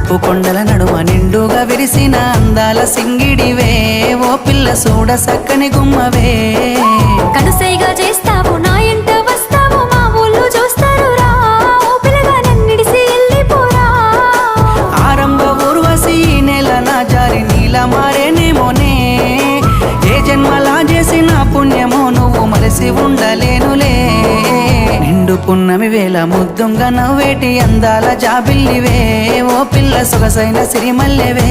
నలుపు కొండల నడుమ నిండుగా విరిసిన అందాల సింగిడివే ఓ పిల్ల సూడ సక్కని గుమ్మవే కనుసైగా చేస్తావు నా ఎంట వస్తావు మా ఊళ్ళు చూస్తారు రా ఓ పిల్లగా నన్నిడిసి వెళ్ళిపోరా ఆరంభ ఊర్వశి ఈ నెల నా జారి నీల మారేనేమోనే ఏ జన్మలా చేసిన పుణ్యమో నువ్వు మరసి ఉండలేనులే నిండు పున్నమి వేళ ముద్దుంగా నవ్వేటి అందాల జాబిల్లివే ఓ పిల్ల సొగసైన సిరిమల్లెవే